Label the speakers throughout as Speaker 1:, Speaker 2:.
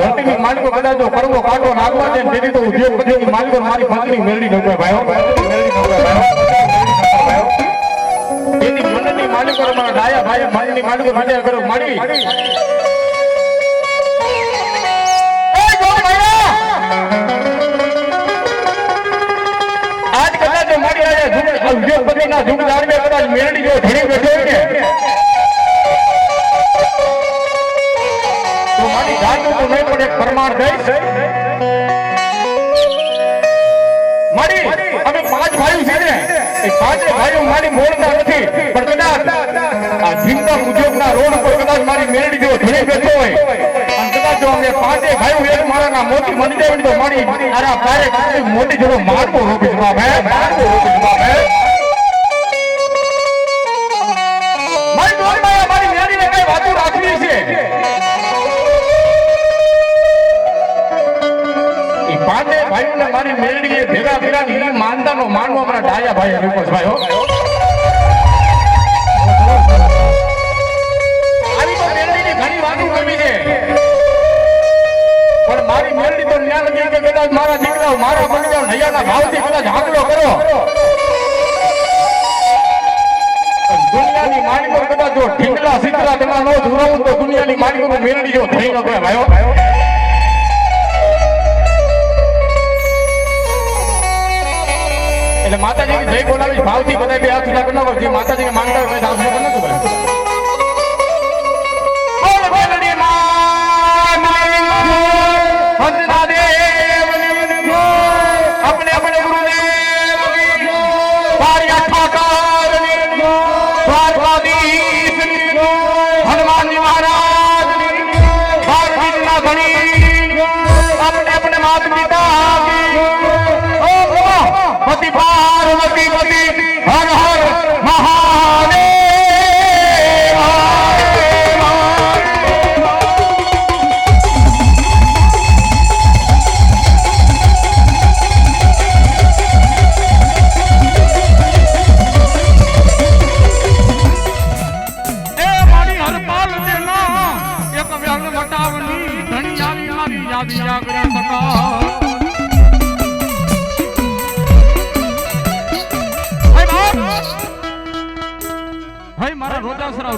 Speaker 1: ધરતીની માલિકો કદાચ જો કરવો કાઢો નાખવા દે તેથી તો ઉદ્યોગપતિની માલિકો મારી પત્ની મેળવી ન ગયો ભાઈઓ તેથી મનની માલિકો મારા ડાયા ભાઈ મનની માલિકો માટે કરો માડી આજ કદાચ મારી આયા ઉદ્યોગપતિના જુગદાર મે કદાચ મેળવી જો ધણી બેઠો ને તો મારી જાત તો નહીં પણ એક પ્રમાણ દઈશ મારી અમે પાંચ ભાઈઓ છે ને એ પાંચે ભાઈઓ મારી મોળતા નથી પણ કદાચ આ જિંદા ઉદ્યોગના રોડ પર કદાચ મારી મેળવી જો ધણી બેઠો હોય અને કદાચ જો અમે પાંચે ભાઈઓ એક મારાના મોટી મની જાય તો મારી આરા પારે મોટી જોડો મારવો રોકી જવાબ હે મારવો રોકી જવાબ હે મારી દોરમાં મારી મેળવીને કઈ વાતો રાખવી છે એ પાંચે ભાઈઓને મારી મેળવી ભેગા ભેગા ની માનતાનો માનવો અમારા ડાયા ભાઈ વિપસ ભાઈઓ આવી તો મેળવીની ઘણી વાતો કરવી છે પણ મારી મેળવી તો ન્યા લગી કે કદાચ મારા દીકરાઓ મારા બની જાવ નૈયાના ભાવથી કદાચ હાકલો કરો દુનિયાની માલિકો કદાચ જો ઢીંગલા સીતરા તેમાં નો ધુરાવું તો દુનિયાની માલિકો મેળવી જો થઈ ન ગયો ભાઈઓ એટલે માતાજી જય બોલાવી ભાવથી બધા બે હાથ ઉઠા કરનાર જે માતાજી માંગતા હોય હાથ ઉઠા કરનાર બોલ બોલડી માં હંસનાદેવ अपने अपने गुरुदेव पारिया ठाकर द्वारकाधीश हनुमान जी महाराज भारतीय धनी अपने अपने माता पिता पति पार्वती पति हर हर महादेव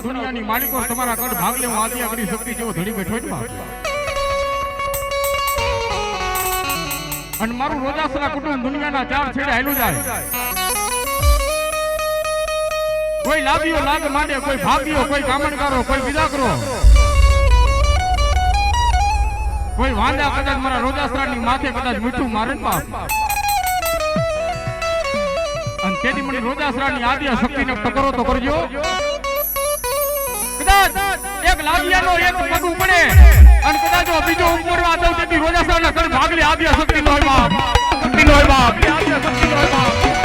Speaker 1: દુનિયાની માલિકો તમારા કડ ભાગ લે હું આદિ આગળી શક્તિ જેવો ધડી બેઠો છું અને મારું રોજાસરા કુટુંબ દુનિયાના ચાર છેડે હાલ્યું જાય કોઈ લાભીઓ લાગ માંડે કોઈ ભાગીઓ કોઈ કામણકારો કોઈ વિદાકરો કોઈ વાંદા કદાચ મારા રોજાસરાની માથે કદાચ મીઠું મારે બાપ અને તેથી મને રોજાસરાની આદિ શક્તિને ટકરો તો કરજો એક લાભિયાનો એક પગ ઉપડે અને કદાચ બીજો ઉપરવા દઉં તેથી રોજાસરાના કર ભાગલે આદિ શક્તિ નો હોય બાપ શક્તિ નો હોય બાપ આદિ શક્તિ નો હોય બાપ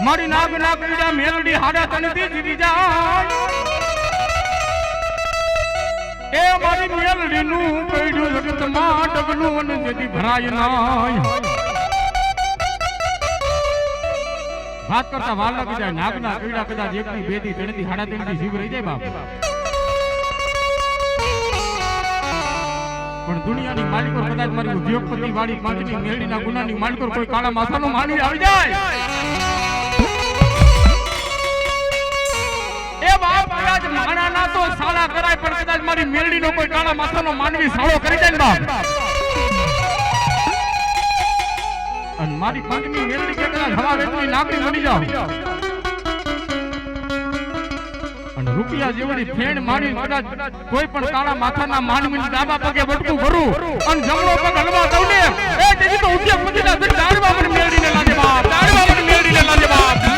Speaker 1: મારી નાગ નાગ પીડા મેલડી હાડા તનથી જીવી જાય એ મારી મેલડી નું પૈડું જગત માં ડગલું અને જેથી ભરાય નાય વાત કરતા વાર લાગી જાય નાગ ના પીડા કદાચ એકની બેથી ત્રણથી હાડા ત્રણથી જીવ રહી જાય બાપ પણ દુનિયાની માલિકો કદાચ મારી ઉદ્યોગપતિ વાળી પાંચની મેલડીના ગુનાની માલિકો કોઈ કાળા માથાનો માનવી આવી જાય માણાના તો સાળા કરાય પણ કદાચ મારી મેલડીનો કોઈ કાળા માથાનો માનવી સાળો કરી જાય ને બાપ અને મારી પાંચમી મેલડી કે કદાચ હવા વેચની નાગરી બની જાવ અને રૂપિયા જેવડી ફેણ મારી કદાચ કોઈ પણ કાળા માથાના માનવીને ડાબા પગે વટકું ભરું અને જમણો પગ હલવા દઉં ને એ તેથી તો ઉદ્યોગપતિના દાડવા મને મેલડીને લાગે બાપ દાડવા મને મેલડીને લાગે બાપ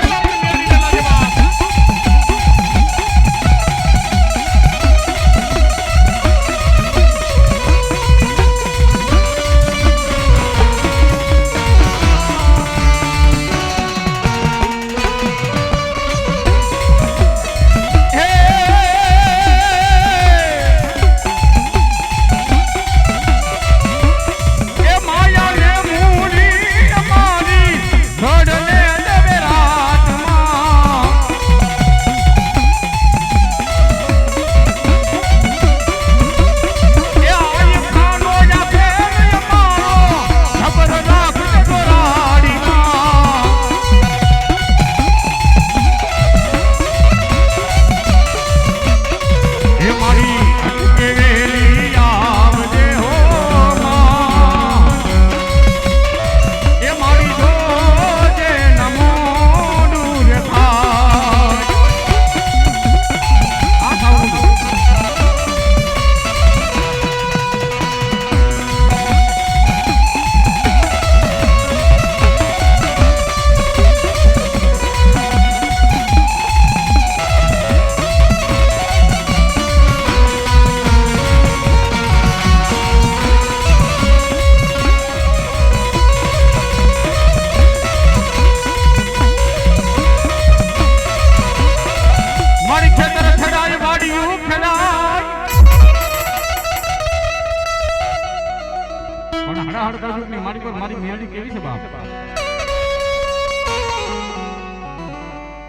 Speaker 2: લગા ની મારી પર મારી મેરડી કેવી છે બાપ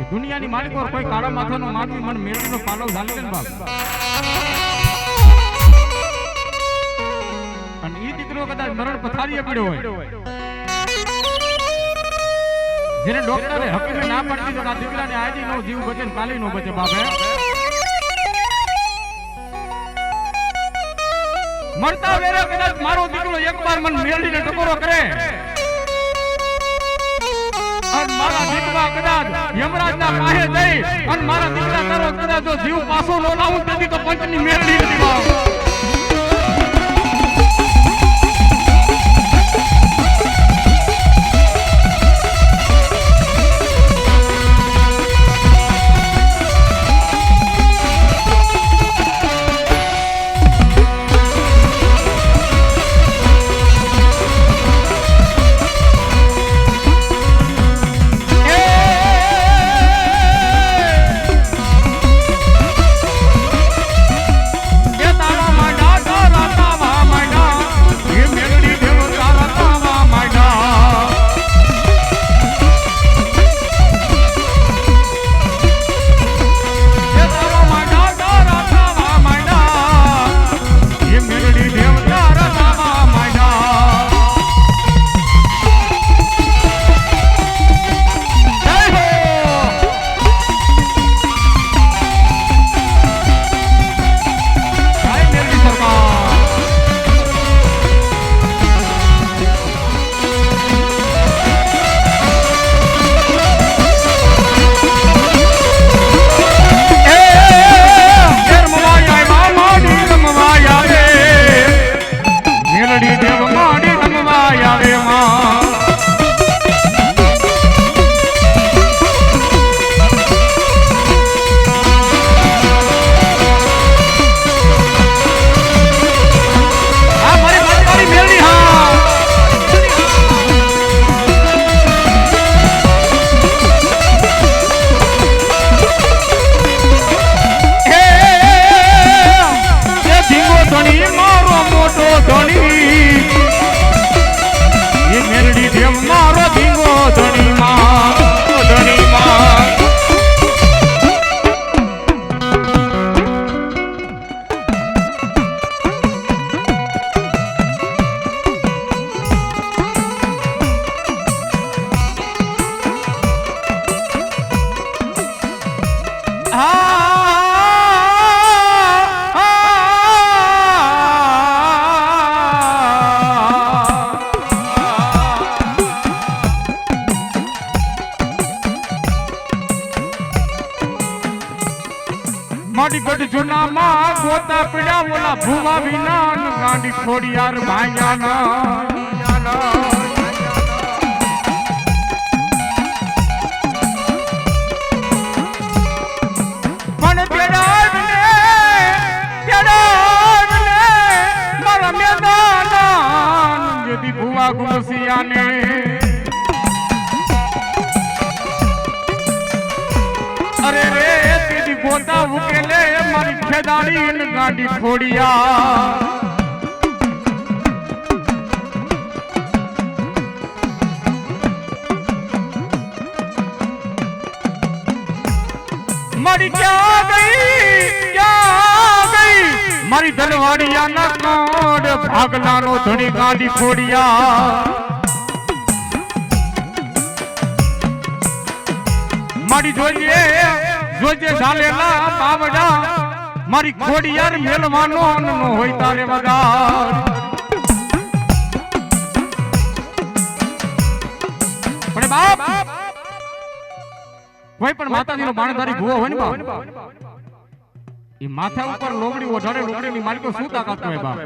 Speaker 2: દુનિયાની માલિક પર કોઈ કાળા માથાનો માનવી મને મેરડીનો પાલવ ઝાલે ને બાપ અને ઈ દીકરો કદાચ મરણ પથારીએ પડ્યો હોય જેને ડોક્ટરે હકીમે ના પાડી તો આ દીકરાને આજે નો જીવ બચે ને કાલે નો બચે બાપે મરતા વેરે કદાચ મારો દીકરો એકવાર મને મેરડીને ટકોરો કરે અને મારા દીકરા કદાચ યમરાજના પાસે જઈ અને મારા દીકરા તારો કદાચ જો જીવ પાછો ન લાવું તેથી તો પંચની મેરડી નથી બાપ મારી ગઢ જુના માં ગોતા પીડા ઓલા ભૂવા વિના ગાંડી ખોડિયાર ભાઈયાના પણ તેડા મારા મેદાન જેથી ભૂવા ગુણસિયાને અરે રે તેદી ગોતા ઉકેલે મારી ખેદાડી ને ગાંડી ખોડિયા મારી ક્યાં ગઈ મારી ધનવાડિયા ના કોડ ભાગલાનો ધણી ગાંડી ખોડિયા મારી જોઈએ ઝાલેલા બાવડા મારી ખોડિયાર મેલવાનો નો હોય તારે વગાર પણ બાપ કોઈ પણ માતાજીનો બાણધારી ભૂવો હોય ને બાપ એ માથા ઉપર લોબડી ઓઢાડે લોબડીની માલિકો શું તાકાત હોય બાપ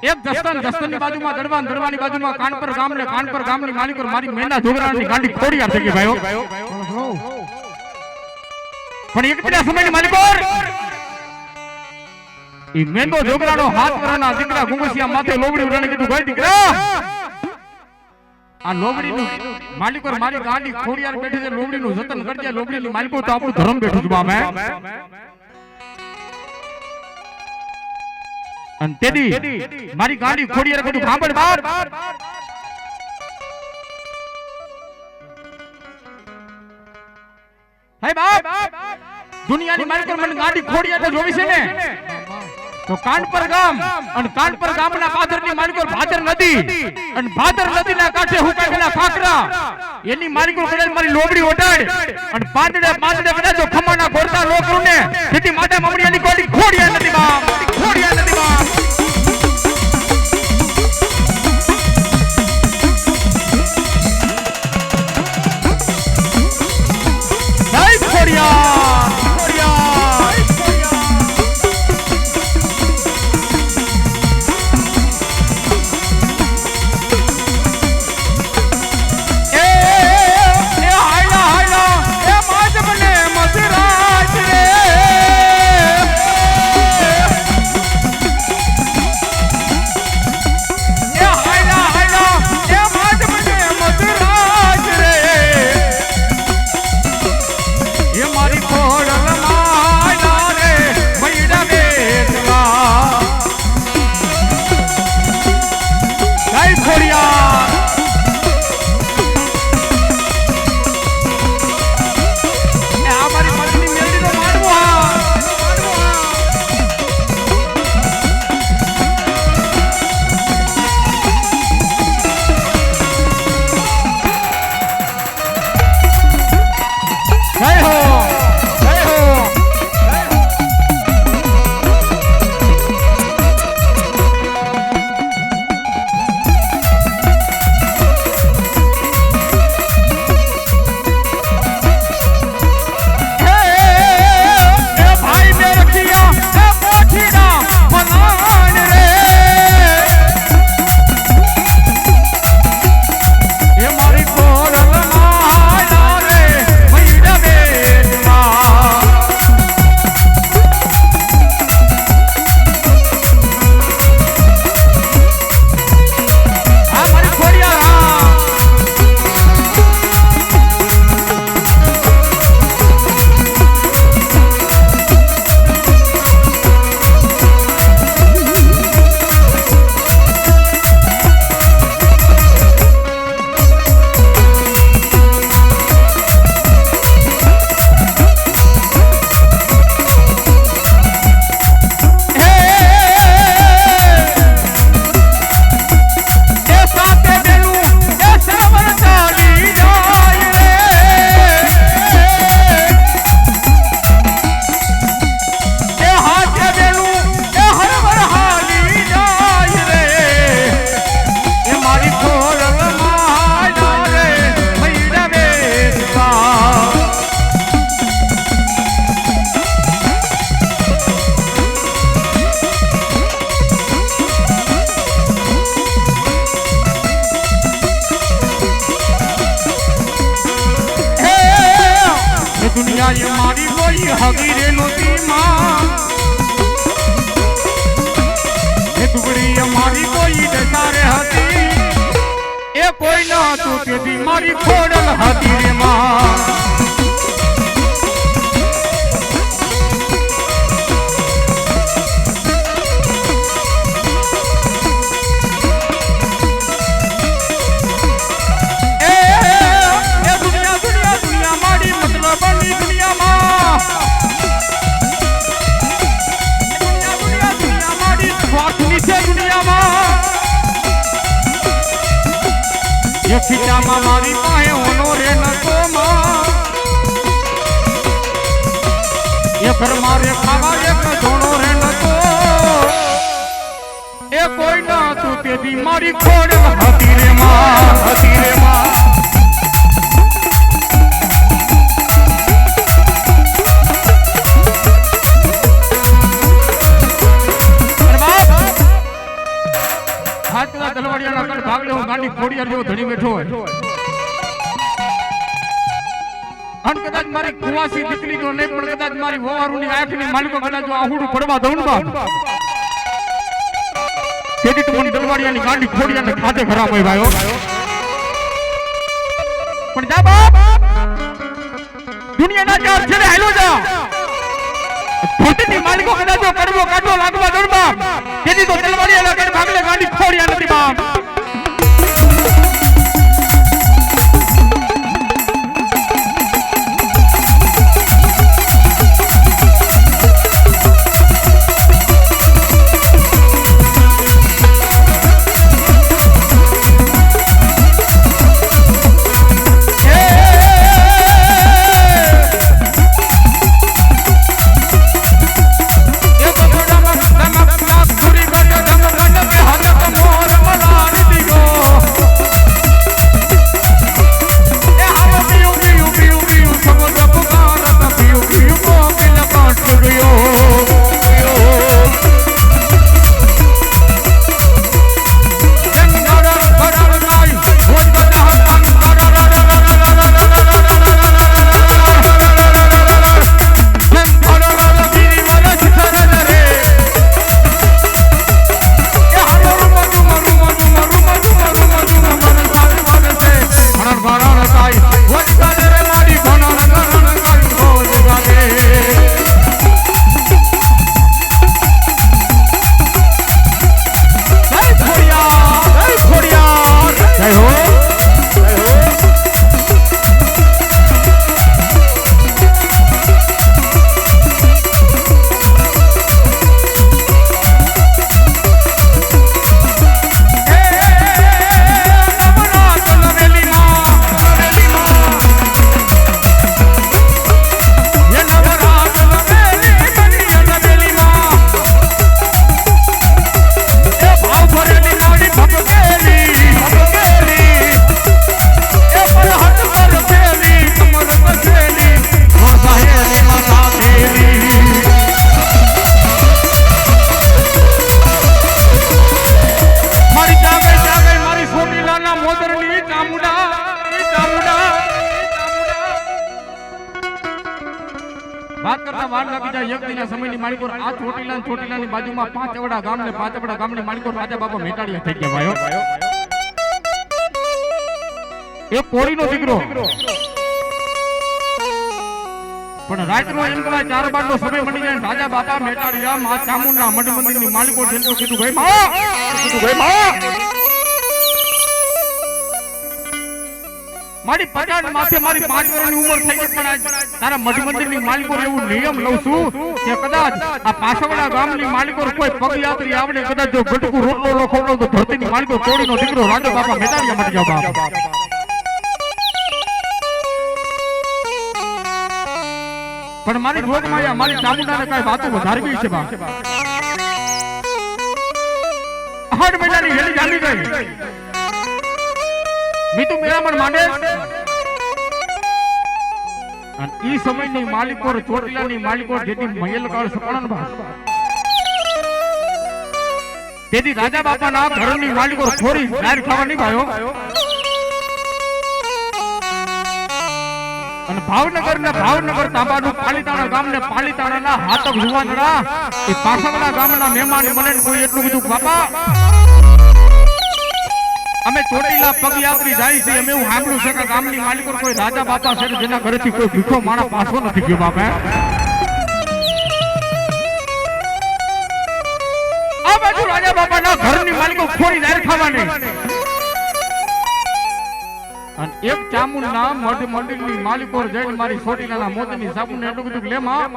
Speaker 2: એક જસ્તનની બાજુમાં દડવાની બાજુમાં કાનપર ગામની માલિકો મારી મેના જોગરાની ગાંડી ખોડિયાર થઈ ગઈ ભાઈઓ પણ એક પેલા સમયની માલિકો ઈ મેંદો જોગરાનો હાથ કરાના દીકરા ગુંગસિયા માથે લોબડી ઉડાને કીધું ભાઈ દીકરા આ લોબડીનું માલિકો મારી ગાંડી ખોડિયાર બેઠી છે લોબડીનું જતન કરજે લોબડીની માલિકો તો આપણું ધર્મ બેઠું છે બાપ અને તેદી મારી ગાડી ખોડિયાર કીધું સાંભળ બાપ હે બાપ દુનિયાની મારી પર મને ગાડી ખોડિયાર તો જોવી છે ને તો કાનપર ગામ અને કાનપર ગામના પાદરની મારી પર ભાદર નદી અને ભાદર નદીના કાંઠે હુકાયેલા ખાખરા એની મારી પર કદાચ મારી લોબડી ઓટાડ અને પાંદડે પાંદડે કદાચ જો ખમાના ગોરતા લો કરું ને તેથી માતા મમડિયાની ગાડી ખોડિયાર નદી બાપ ખોડિયાર નદી બાપ મારી ખોડલ હતી રે માં ખીચામાં મારી પાસે હોનો રે નતો માં એ ઘર મારે ખાવા એક ધોણો રે નતો એ કોઈ ના તું તેથી મારી ખોડ હતી રે માં હતી રે માં ગાંડી ખોડિયાર જેવો ધણી બેઠો હોય અન કદાચ મારી કુવાસી દીકરી તો નહીં પણ કદાચ મારી વવારુની આંખની માલિકો કદાચ આહુડું પડવા દઉં ને બાપ તેથી તો મને દલવાડિયાની ગાંડી ખોડિયારને ખાતે ખરાબ હોય ભાઈઓ પણ જા બાપ દુનિયાના ચાર છેડે હાલો જા ધોતીની માલિકો કદાચ જો કડવો કાઢવો લાગવા દોડ બાપ તેથી તો તલવારી એલા કડ ભાગલે ગાડી ખોડિયા નથી બાપ ચોટીલાની બાજુમાં પાંચવડા ગામની માલિકો રાજા બાપા મેટાડિયા થઈ ગયા ભાઈઓ એ કોળીનો દીકરો પણ રાત્રો એમ કહેવાય 4 બારનો સમય મળી જાય રાજા બાપા મેટાડિયા મા ચામુંડા મઢ મંદિરની માલિકો જેને કીધું ભાઈ માં મારી 50 માથે મારી 5 વર્ષની ઉંમર થઈ ગઈ પણ તારા મઢ મંદિરની માલિકો એવું નિયમ લઉં છું કે કદાચ આ પાછવડા ગામની માલિકો કોઈ પગયાત્રી આવડે કદાચ જો ગટકુ રોટલો લખોડો તો ધરતીની માલિકો કોળીનો દીકરો રાજા બાપા મેટાડિયા મટી જાવ બાપ પણ મારી જોગમાયા મારી ચામુંડાને કઈ વાતો વધારવી છે બાપ 8 મહિનાની હેલી જામી ગઈ મીતુ મેરામણ માંડે અને ઈ સમયની માલિકો ચોટીલાની માલિકો જેથી મહેલ કાળ સપણન બા તેથી રાજા બાપાના ઘરની માલિકો થોડી જાહેર ખાવા નહીં ભાયો અને ભાવનગર તાબાનું પાલીતાણા ગામને પાલીતાણાના હાથક જુવાનડા એ પાછળના ગામના મહેમાન મને કોઈ એટલું કીધું બાપા અમે ચોટીલા પગયાત્રી જાય છે અમે એવું સાંભળ્યું છે કે ગામની માલિકો કોઈ રાજા બાપા છે જેના ઘરેથી કોઈ ભીખો માણસ પાછો નથી ગયો બાપા આ બાજુ રાજા બાપાના ઘરની માલિકો ખોરી જાહેર ખાવાની અને એક ચામુંડના મઢ મંદિરની માલિકો જઈને મારી ચોટીલાના મોતીની સાબુને એટલું કીધું લે માં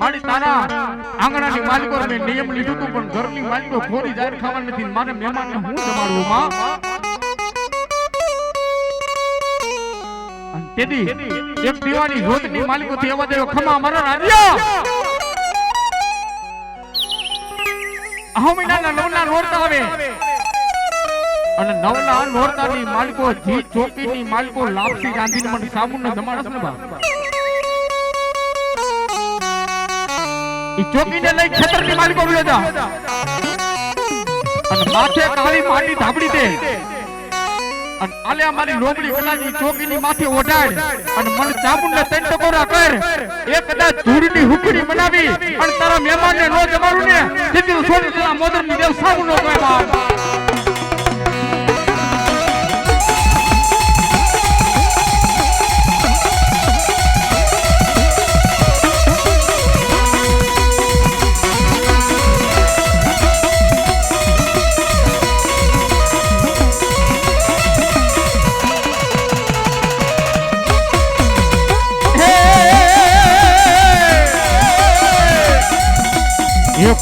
Speaker 2: મારી તારા આંગણાની માલિકો મેં નિયમ લીધું હતું પણ ઘરની માલિકો ખોરી જાહેર ખાવાની નથી મારે મહેમાનને હું જમાડવું માં તેથી એક દીવાની જોતની માલિકો થી એવા દેવો ખમા મારા રાજ્યા મહિનાના નવના નોરતા આવે અને નવના નોરતાની માલિકો જી ચોકીની માલિકો લાપસી રાંધીને મને સાબુને જમાડસ ને બા ઈ ચોકીને લઈ ખેતરની માલિકો વિયોજા અને માથે કાળી માટી ધાબડી દે અને આલે અમારી લોબડી કલાજી ચોકીની માથે ઓઢાડ અને મન ચામુંડને ત્રણ ટકોરા કર એ કદાચ ધૂળની હુકડી બનાવી અને તારા મહેમાનને નો જમાડું ને તેથી છોડી મોદરની દેવ સાબુ નો કહે બાપ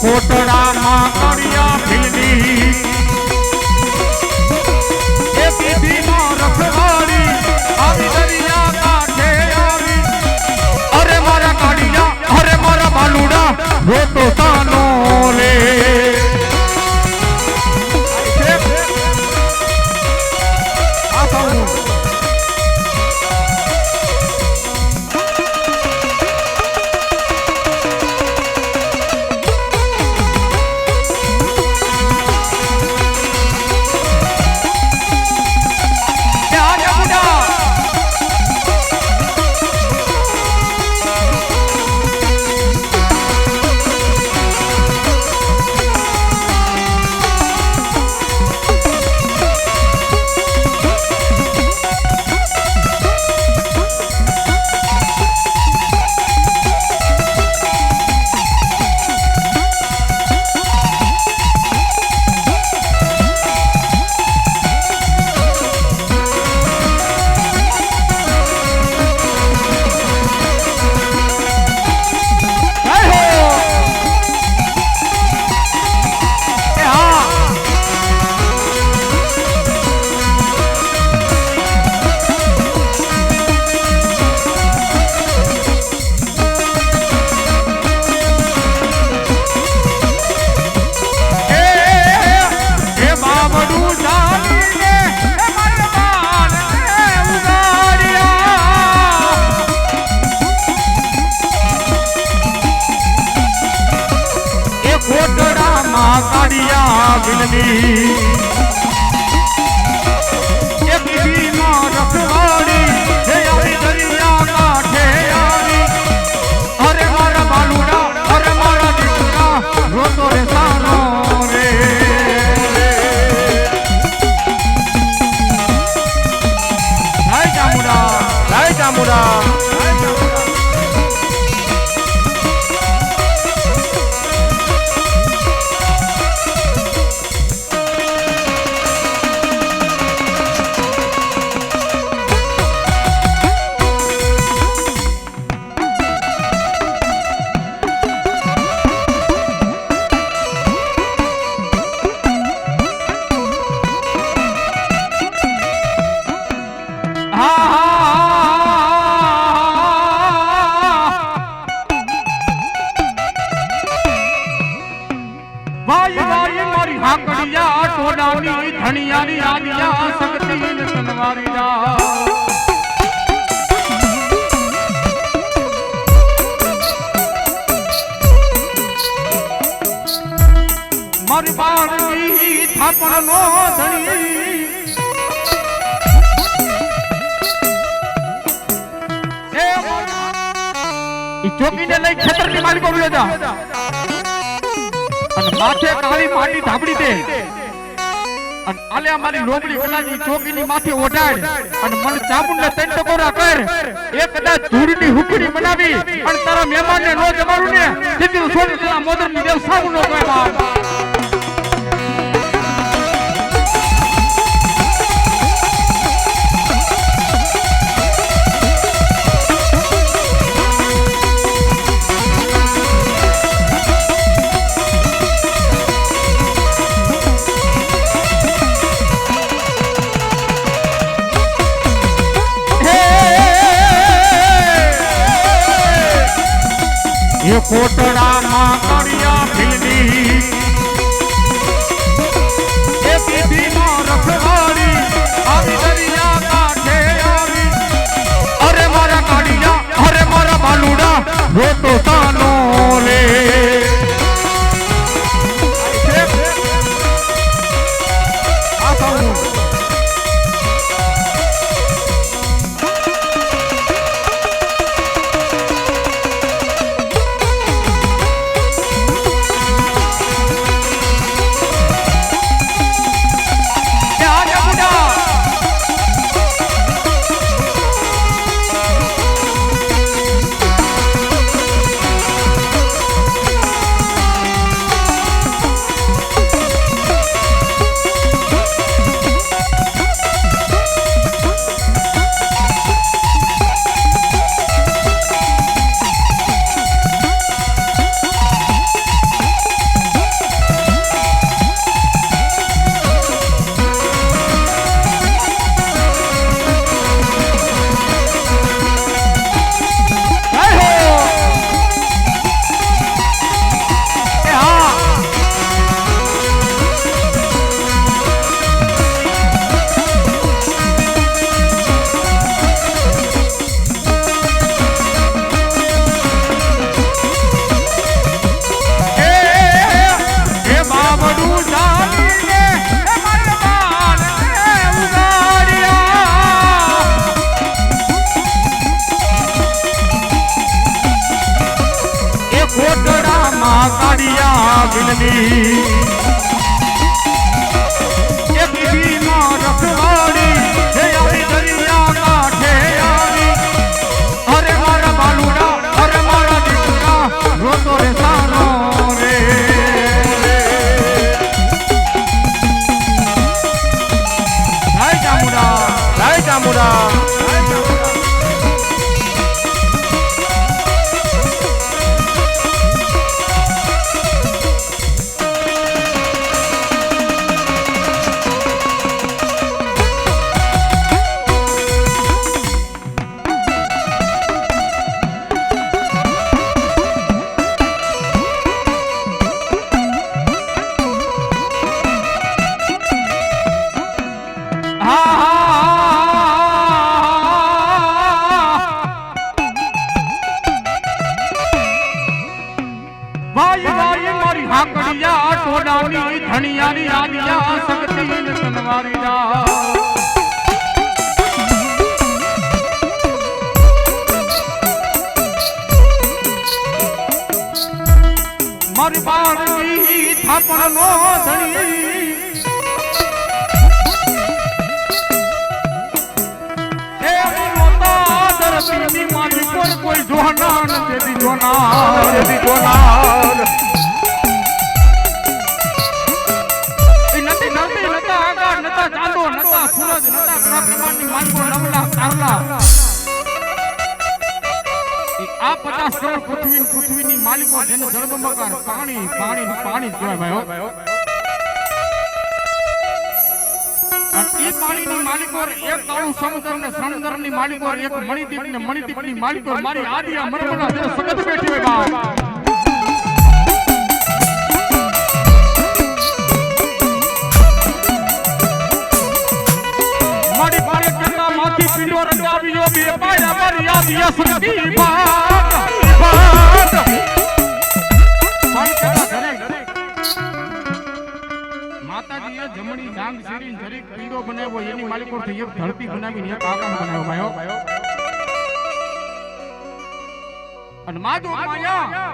Speaker 2: કોટડામાં કડિયા ભીલી એ પીધીમાં રખવાડી આવી દરિયા કાંઠે આવી અરે મારા કાડિયા અરે મારા બાલુડા રોતો તાનો લે આ સાઉન્ડ કાડિયા ભીલી એ પીધીમાં રખવાડી હે આવી દરિયા કાંઠે આવી અરે મારા બાલુડા અરે મારા દીકરા રોતો રે સાનો રે જય ચામુંડા ટોડાની ધણિયાની આલિયા શક્તિ તલવારીયા મારી બાળની થાપણ નો ધણી ચોકીને લઈ ખેતરની માલિકો વિયો જા અને માથે કાળી માટી ધાબડી દે અને આલે અમારી લોબડી કલાજી ચોકીની માથે ઓઢાડ અને મને ચામુંડને ત્રણ ટકોરા કર એ કદાચ ધૂળની હુકડી બનાવી અને તારા મહેમાનને નો જમાડું ને સીધું છોડી તારા મોદરની દેવ સામુ નો કહે બાપ ये कोटडाમાં કડિયા ભીલી એ પીધીમાં રખવાડી આવી દરિયા કાંઠે આવી અરે મારા કાડિયા અરે મારા બાલુડા રોતો તાનો લે આ સાઉન્ડ ગાડિયા વિલની એ બીબીમાં રખવાડી હે આવી દરિયા કાંઠે આવી અરે મારા બાલુડા અરે મારા દીકરા રોતો રે સાનો રે જય ચામુંડા ટોડાની ધણિયાની આદિયા શક્તિ તનવારી મારી બાળની થાપણ નો ધણી એ મોતા દરસની મારી કોઈ જોના નથી જોના નતા ચાંદો નતા સૂરજ નતા બ્રહ્માંડની માલિકો નવલા તારલા આ 50 કરોડ પૃથ્વીની માલિકો જેને જળબંબાકાર પાણી કહેવાય ભાઈઓ અને એ પાણીની માલિકો એક કાળું સમુદ્ર ને સમુદ્રની માલિકો એક મણિદીપની માલિકો મારી આદિ આ મરમરા જે સગત બેઠી હોય બાપ પીડો રંગાવ્યો બે પાયા મારી આદિયા શક્તિ માતાજીએ જમણી જાંગ શીરીને જરીક પીડો બનાવ્યો એની માલિકોથી એક ધરતી બનાવીને એક આકાશ બનાવ્યો ભાઈઓ અને માજો માયા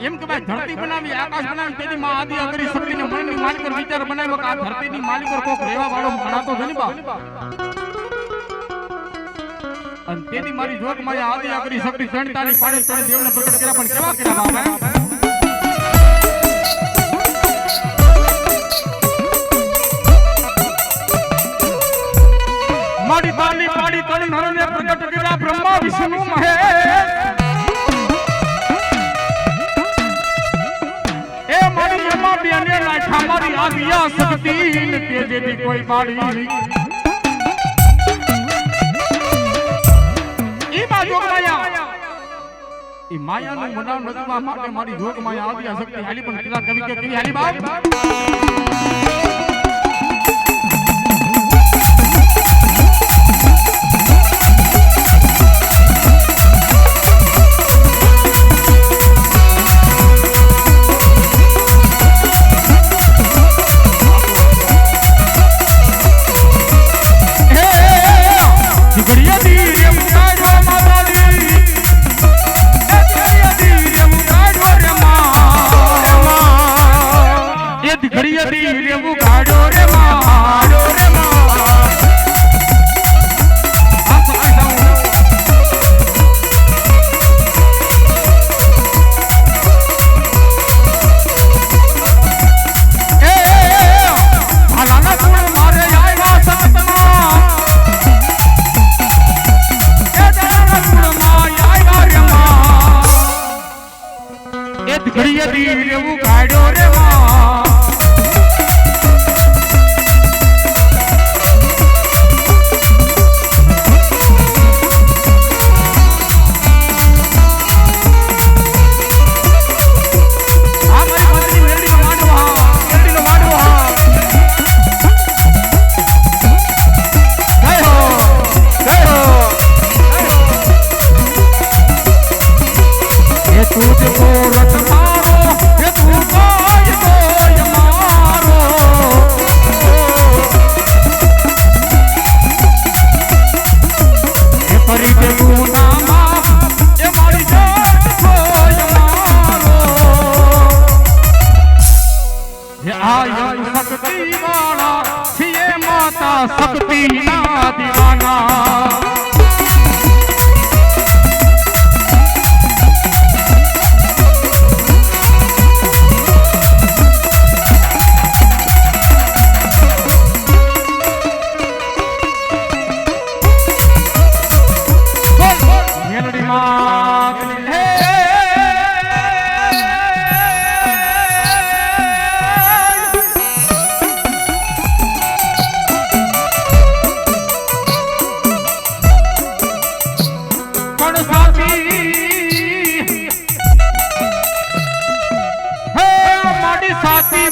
Speaker 2: એમ કે ભાઈ ધરતી બનાવી આકાશ બનાવી તેની માં આદિ અગરી શક્તિને મનની માલિકો વિચાર બનાવ્યો કે આ ધરતીની માલિકો કોક રહેવા વાળો ગણાતો છે ને બા અને તેની મારી જોગ માયા આદિ અગરી શક્તિ 47 પાડે તણે દેવને પ્રગટ કર્યા પણ કેવા કર્યા બાપા મારી બાલી પાડી તણ નરને પ્રગટ કર્યા બ્રહ્મા વિષ્ણુ મહેશ એ મારી એમાં બેને નાઠા મારી આદિયા શક્તિ ને તેજેથી કોઈ પાડી ઈ માયાનું મનાવ નજવા માટે મારી જોગ માયા આદિયા શક્તિ હાલી પણ કેટલા કવિ કે કેવી હાલી બાપ तुझको रथ मारो ये तू માતા શક્તિ ના દીવાના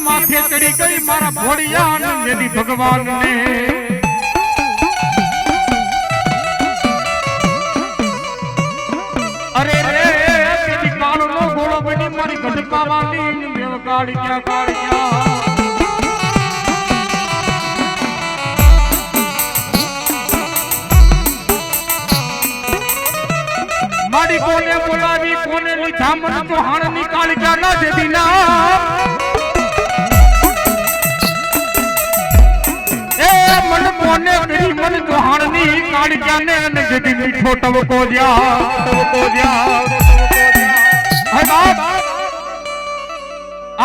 Speaker 2: माथे चढ़ी गई मारा भोड़ियान यदि भगवान ने अरे रे यदि काल नो गोलो बनी मारी घटका वाली मेव काड़िया काड़िया मारी कोने बोलावी कोने लीधा मन चौहान निकाल क्या ना देदी ना मन कोने मेरी मन चौहानी काड़िया ने जदी मीठो टबको दिया है बाप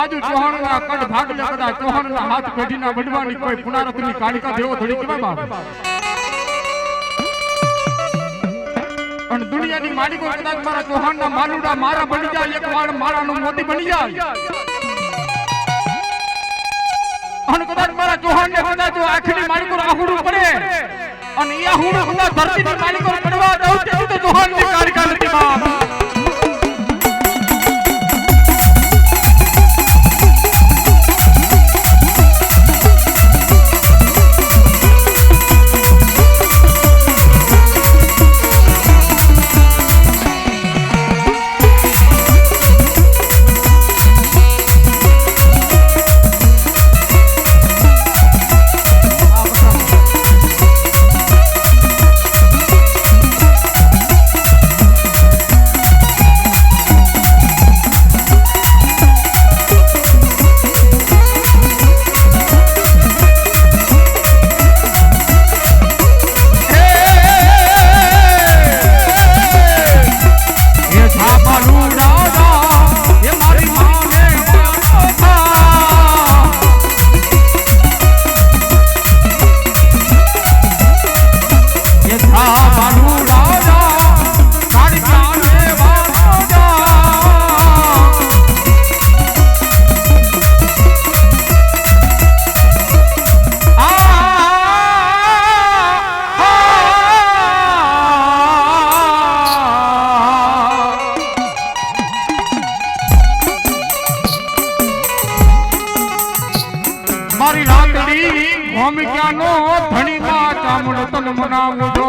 Speaker 2: आज चौहान ना कड भाग लगदा चौहान ना हाथ पेटी ना वडवानी कोई पुनारतनी काड़िका देवो थोड़ी केवा बाप अन दुनिया नी माडी को कदाच मारा चौहान ना मालूडा मारा बनी जाय एक वार मारा नु मोती बनी जाय अन कदाच मारा चौहान ने कदाच जो आखरी माली को आहुडू पड़े अन ई आहुडू कदाच धरती नी माली को पड़वा दऊ ते तो चौहान ने कारिका नथी बाप ભૂમિકાનો ધણીમાં ચામુંડ તન મનાવજો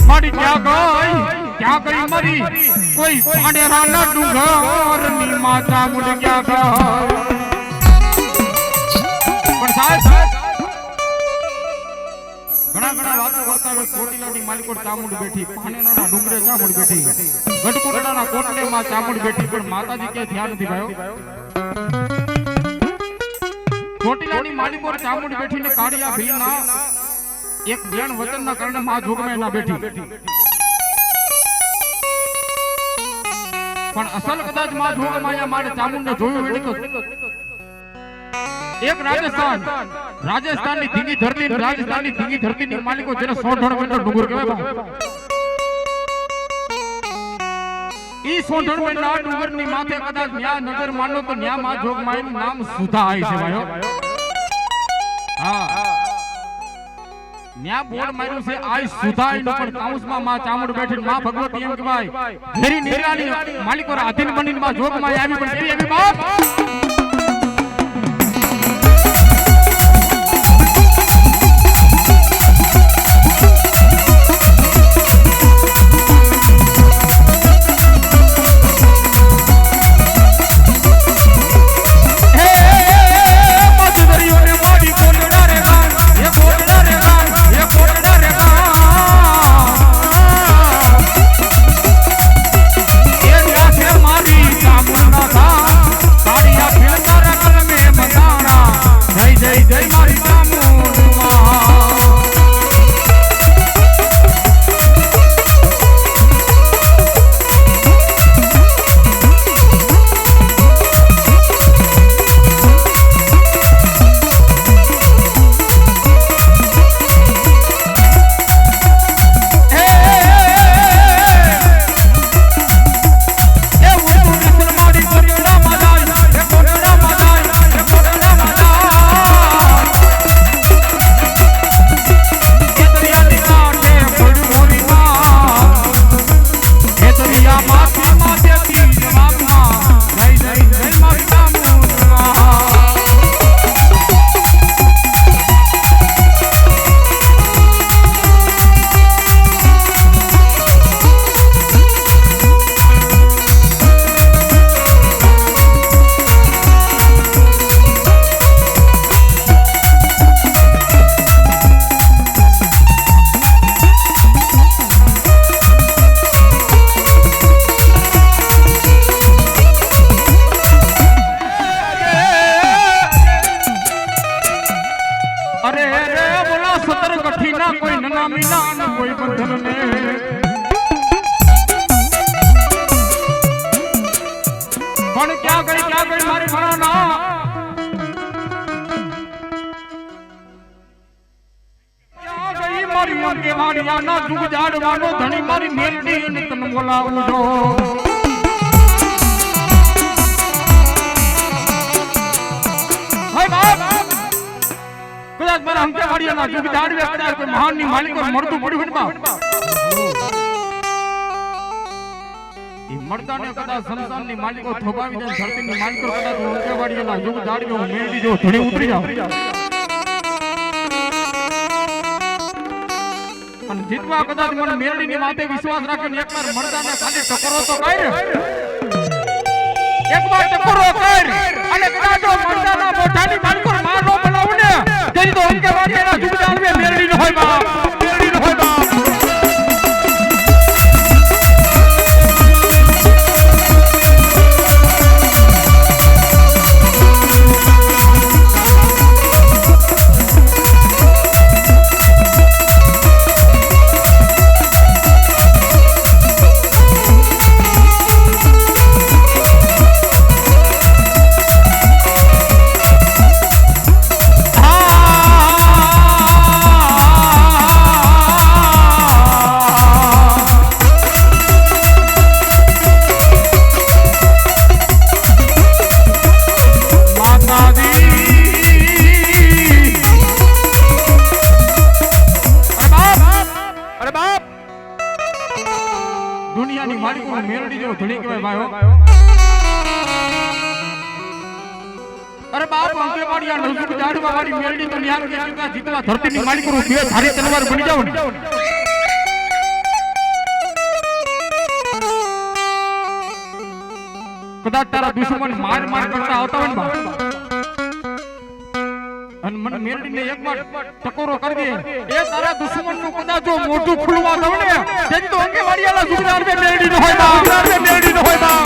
Speaker 2: મારી ક્યાં ગઈ મરી કોઈ પાંડેરાના ડુંગરની માં ચામુંડ ક્યાં ગઈ પણ સાહેબ ઘણા વાતો કરતા હોય કોટીલાની માલિકોટ ચામુંડ બેઠી પાણેનાના ડુંગરે ચામુંડ બેઠી ગઢકોટડાના કોટડેમાં ચામુંડ બેઠી પણ માતાજી કે ધ્યાન નથી ભાયો કોટીલાની માલિકોટ ચામુંડ બેઠીને કાળિયા ભીલના એક બેન વચનના કારણે માં જોગમે ના બેઠી પણ અસલ કદાચ માં જોગમાયા મારે ચામુંડને જોયું એટલે તો एक राजस्थान ની ધીંગી ધરતી રાજસ્થાનની ધીંગી ધરતીની માલિકો જેને 100 મેટર ડુંગર કહેવાય ઈ 100 મેટર ડુંગરની માથે કદાચ ન્યા નજર માનો તો ન્યા માં જોગમાઈનું નામ સુધા આઈ છે ભાઈઓ હા ન્યા બોર્ડ માર્યું છે આઈ સુધાઈ નો પણ કાઉસમાં માં ચામુંડ બેઠી માં ભગવતી એમ કહેવાય ઘેરી નિરાની માલિકો આધીન બનીને માં જોગમાઈ આવી પણ કેવી આવી બાપ અરે રે બોલા સતર કઠી ના કોઈ નના મીના ન કોઈ બંધન ને પણ ક્યાં ગઈ મારી ભણાના ક્યાં ગઈ મારી મન કે વાડિયાના જુગ જાડવાનો ધણી મારી મેલડી ને તન બોલાવું જો કદાચ મારા અંકે વાડિયાના જુગ જાડવે કદાચ કોઈ મહાન ની માલિકો મળતું પડ્યું હોય ને મળતા ને કદાચ સંસાર ની માલિકો થોબાવી દે ધરતી ની માલિકો કદાચ અંકે વાડિયાના જુગ જાડવે હું મેળવી જો ધણી ઉતરી જાવ અને જીતવા કદાચ મને મેળડી ની માથે વિશ્વાસ રાખીને એકવાર મળતા ને ખાલી ટકોરો તો કર એકવાર ટકોરો કર અને કદાચ મળતા ના મોઢાની માલિકો મારો બનાવું ને તેની તો અંકે વાડિયાના જુગ જાડવે મેળડી ન હોય બાપ મેળડી ન હોય બાપ દુનિયાની માલિકો મેલડી જેવો ધણી કહેવાય ભાઈઓ અરે બાપ અંકે વાડિયા નજુક જાડવા વાળી મેલડી તો ન્યાલ કે જીતવા ધરતીની માલિકો નું બે ધારી તલવાર બની જાવ ને કદાચ તારા દુશ્મન માર કરતા આવતા હોય ને બાપ અને મને મેલડીને એકવાર ટકોરો કરી દે એ તારા દુશ્મન નું કદાચ જો મોઢું ખુલવા દઉં ને તેથી તો અંકે વાડિયાલા જુગદાર મે મેલડી ન હોય બા મેલડી ન હોય બા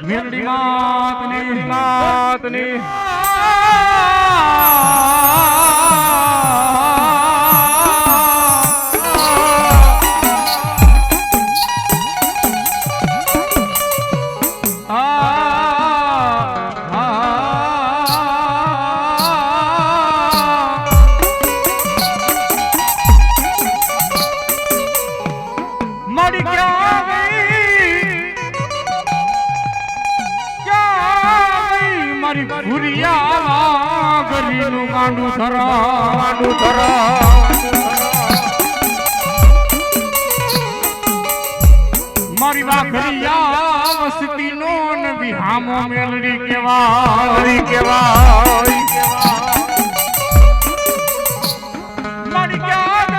Speaker 2: મેલડી માતની મારી મારી ભુરિયા ગરીનું ગાંડું ધરા મારી વાઘરિયા વસતી નો ને વિહામો મેલડી કેવાય મારી ક્યાં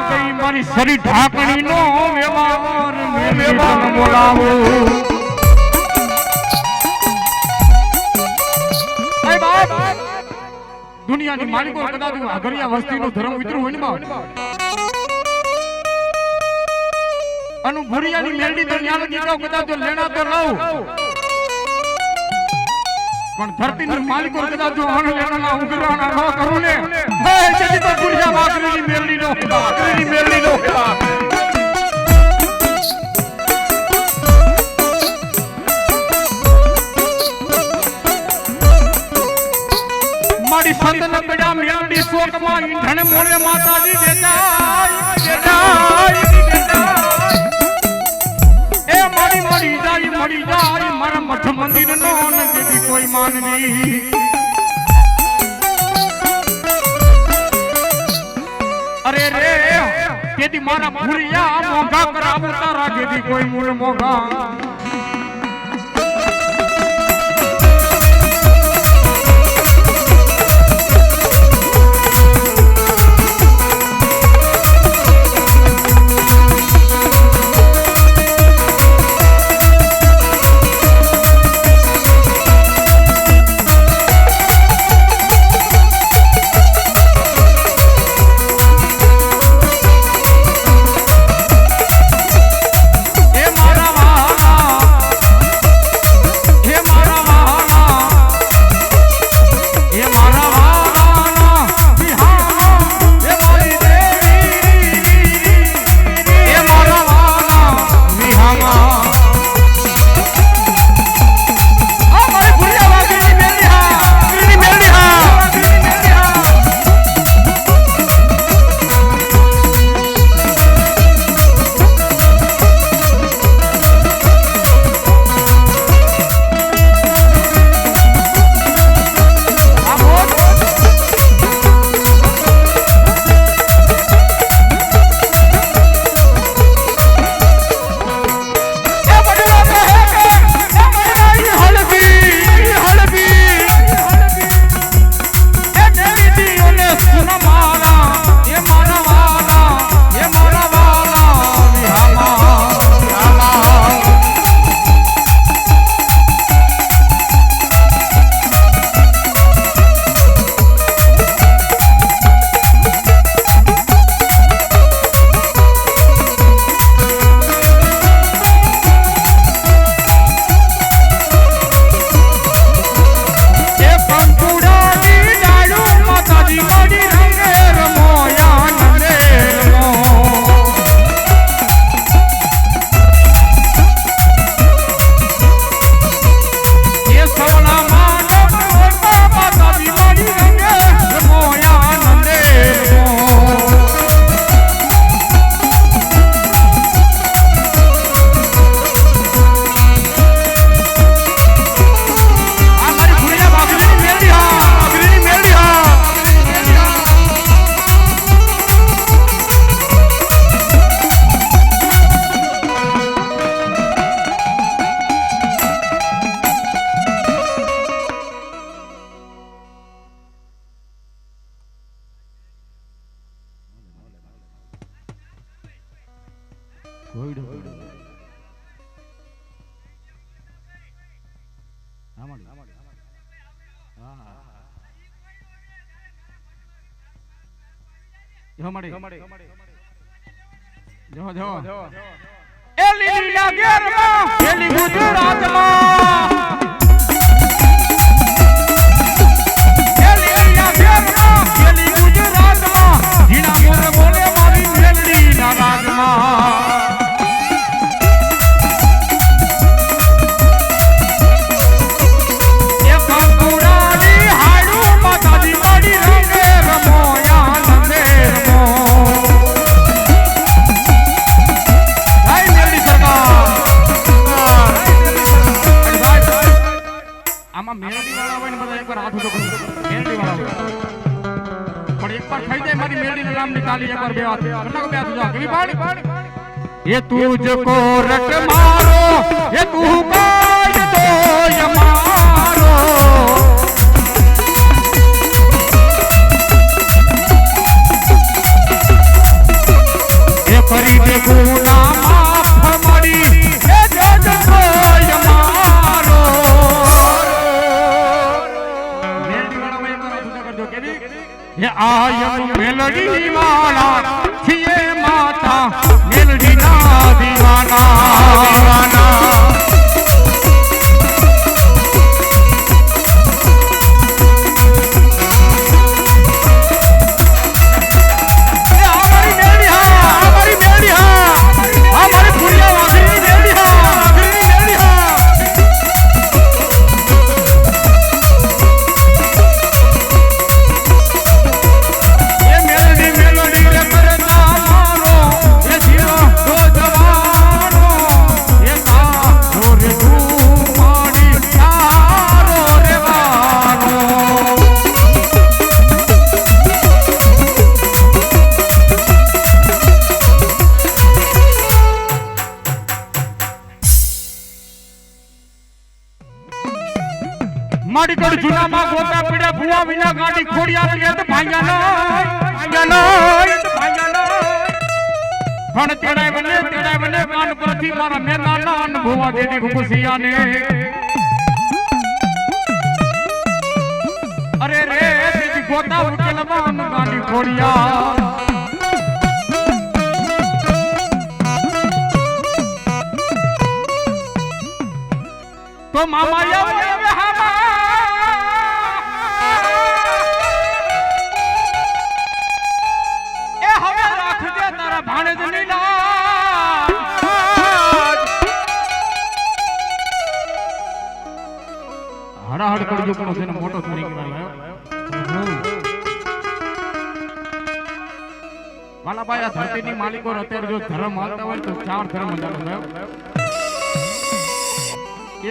Speaker 2: ગઈ મારી શરી ઢાકણી નો વ્યવહાર મેલડી બોલાવો દુનિયાની માલિકો કદાચ આઘરિયા વસ્તીનો ધર્મ વિતરું હોય ને બાપ અનુ ભુરિયાની મેલડી તો ન્યાલ ગીગાવ કદાચ જો લેણા તો લઉં પણ ધરતીની માલિકો કદાચ જો અણ લેણાના ઉઘરાણા ન કરું ને હે જેથી તો ભુરિયા વાઘરીની મેલડી નો સંતન કડા મેલડી શોકમાં ઈંધણ મોલે માતાજી દેતા એ મારી મળી જાય મારા મઠ મંદિર નો નથી કોઈ માનવી અરે રે કેદી મારા ભૂરિયા મોઘા કરાવું તારા કેદી કોઈ મૂળ મોઘા ये तुझको रट मारो ये तू काज दो ये मारो ये करी दे गुना माफ मड़ी ये तुझको ये मारो ये आयम मेलडी वाला छिए माता मेलडी ना दीवाना दीवाना જૂનામાં ગોતા પીડ્યા ભૂવા વિના ગાડી ખોડિયા પીડ્યા તો ભાંગ્યા પણ તેડાય બને કાન પરથી મારા મેદાના અનુભવા દેડી ગુગુસિયાને અરે રે તેજી ગોતા ઉકેલમાં ગાડી ખોડિયા તો મામા આવે હામા એ હવે રાખજે તારા ભાણેજ નીલા હડાહડ કરજો પણ તેને મોટો કરી ગયો વાલાભાઈ આ ધરતીની માલિકો અત્યારે જો ધર્મ હાલતા હોય તો 4 ધર્મ ચાલુ થયો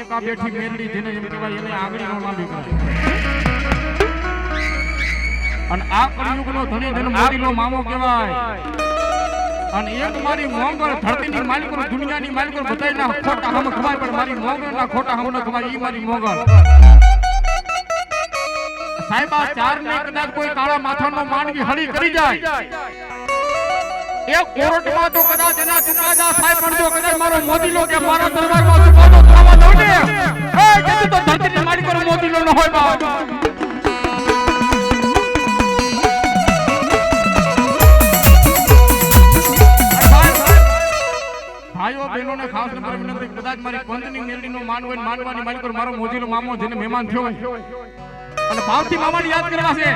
Speaker 2: એક આ બેઠી મેરડી જેને એમ કહેવાય એને આગળી નો લાંબી કરે અને આ કળિયુગનો ધણી જેને મોદીનો મામો કહેવાય અને એક મારી મોંગળ ધરતીની માલિકો દુનિયાની માલિકો બધાયના ખોટા હમ ખવાય પણ મારી મોંગળના ખોટા હમ ન ખવાય ઈ મારી મોંગળ સાહેબ આ 4 ને કદાચ કોઈ કાળા માથાનો માનવી હળી કરી જાય એક કોર્ટમાં તો કદાચ એના ચુકાદા સાહેબ પણ જો કદાચ મારો મોદીલો કે મારા દરબારમાં ચુકાદો થવા દઉં ને એ કીધું તો ધરતીની માલિકો મોદીલો ન હોય બા ભાઈઓ બહેનોને ખાસ નંબર વિનંતી કદાચ મારી પંથની મેરડીનો માનવાની માલિકો મારો મોદીલો મામો જેને મહેમાન થયો અને ભાવથી મામાને યાદ કરવા છે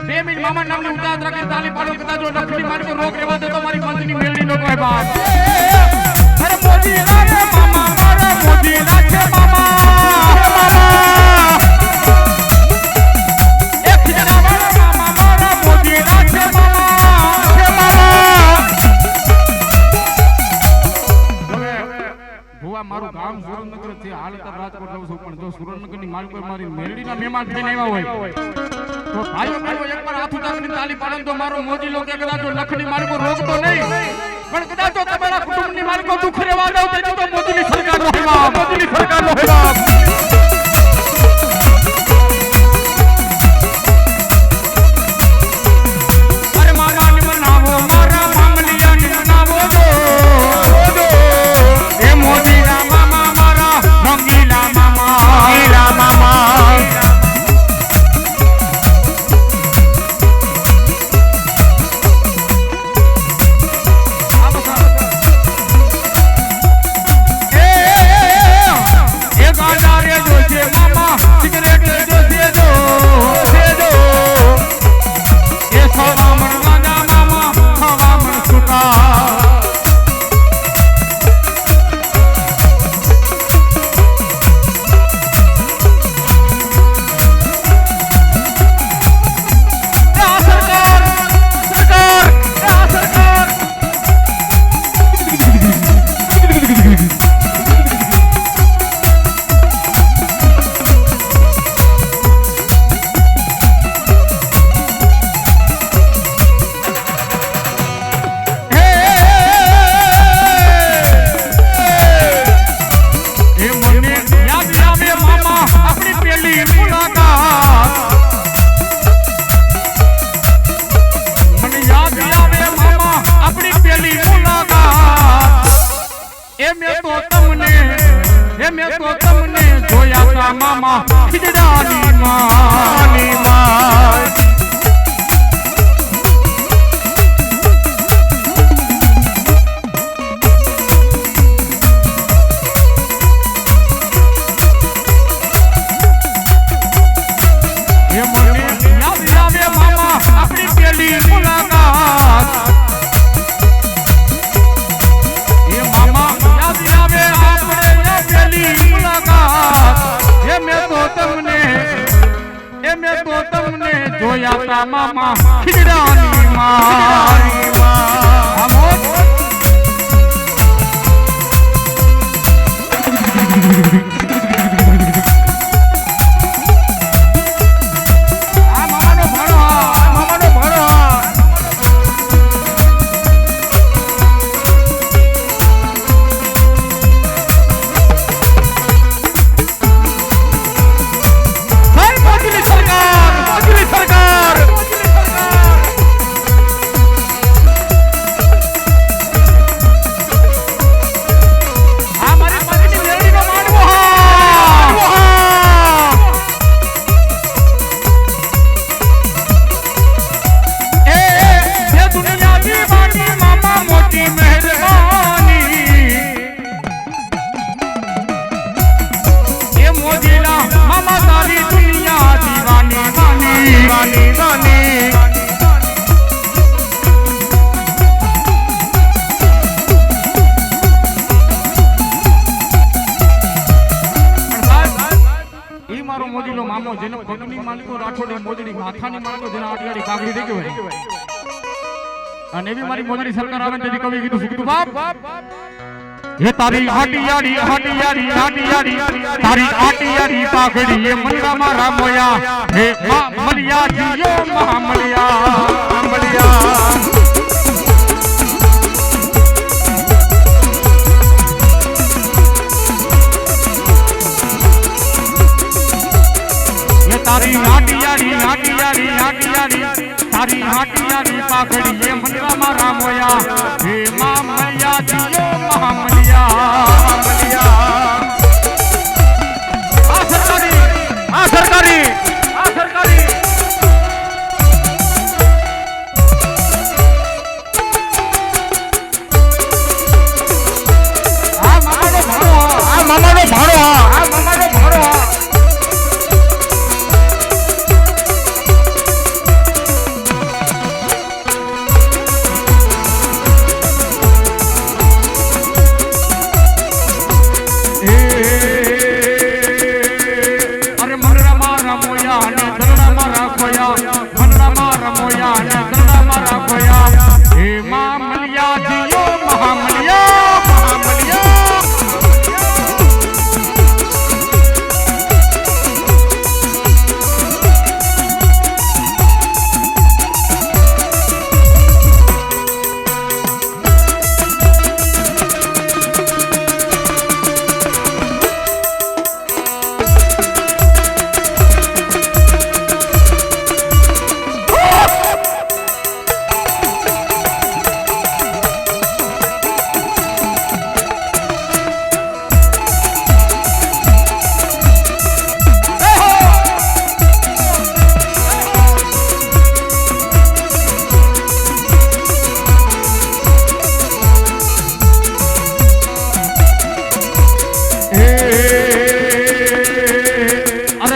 Speaker 2: 2 મિનિટ મામા નામની ઉતાવળ રાખી તાલી પાડો કદાચ જો લખડી મારી રોક રહેવા દે તો મારી પંથની મેરડી નો કોઈ બાપ અરે મોદી રાજ મામા મારા મોદી રાજ મામા એક જણા મામા મારા મોદી રાજ મામા મારું ગામ સુરેન્દ્રનગર છે હાલ તો રાજકોટ રહું છું પણ જો સુરેન્દ્રનગરની માલિકો મારી મેરડીના મહેમાન થઈને આવ્યા હોય તો ભાઈઓ બહેનો એકવાર હાથ ઉતારીને તાલી પાડો તો મારો મોદીલો કે કદાચ લખડી માલિકો રોકતો નહીં પણ કદાચ તમારા કુટુંબની માલિકો દુઃખ રહેવા દો તેથી તો મોદીની સરકાર નો હિમામ મોદીની સરકાર નો હિમામ અરે મામાને મનાવો મારા મામલિયાને મનાવો જો એ મોદીના મામા મારા રંગીલા મામા મેં તો તમને જોયા તા મામા ખીજડાની માની માં એ મને યાદ આવે મામા આપણી પેલી મુલાકાત એ મામા યાદ આવે આપણે પેલી મુલાકાત એ મેં તો તમને જોયા તા મામા ખીજડાની મારી પગની માલિકો રાઠોડી મોજડી માથાની માલિકો જેના આટિયાડી કાગડી થઈ ગયો હોય અને એવી મારી મોજડી સરકાર આવે તેથી કવિ કીધું સુકતું બાપ હે તારી આટિયાડી આટિયાડી આટિયાડી તારી આટિયાડી કાગડી એ મનરામાં રામોયા હે મલિયા જીયો મહામલિયા મલિયા તારી હાટિયારી હાટિયારી હાટિયારી તારી હાટિયારી પાઘડી એ મંદિરમાં રામોયા હે માં મૈયા જીયો મહામલિયા મલિયા આ સરકારી આ સરકારી આ સરકારી આ મામાનો ભાણો આ મામાનો ભાણો આ મામાનો ભાણો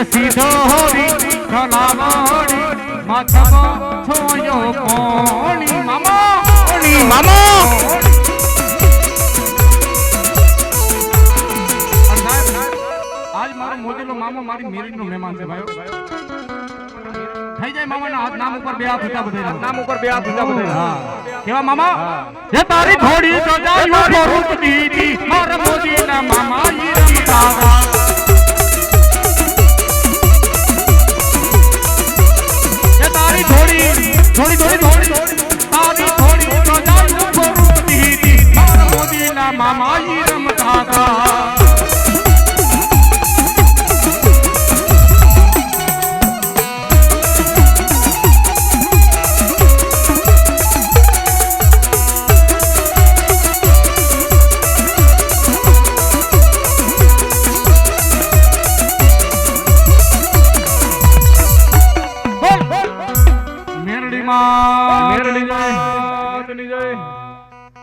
Speaker 2: સીધો હોરી ખલાવાડી માથામાં છોયો કોણી મામા કોણી મામા આજ મારો મોદેલો મામો મારી મેરીનો મહેમાન છે ભાઈઓ થઈ જાય મામાના હાથ નામ ઉપર બે હાથ હતા બધા નામ ઉપર બે હાથ હતા બધા હા કેવા મામા જે તારી થોડી તો જાયું ફોરુત દીદી મારા મોદીના મામા ઈ રમતા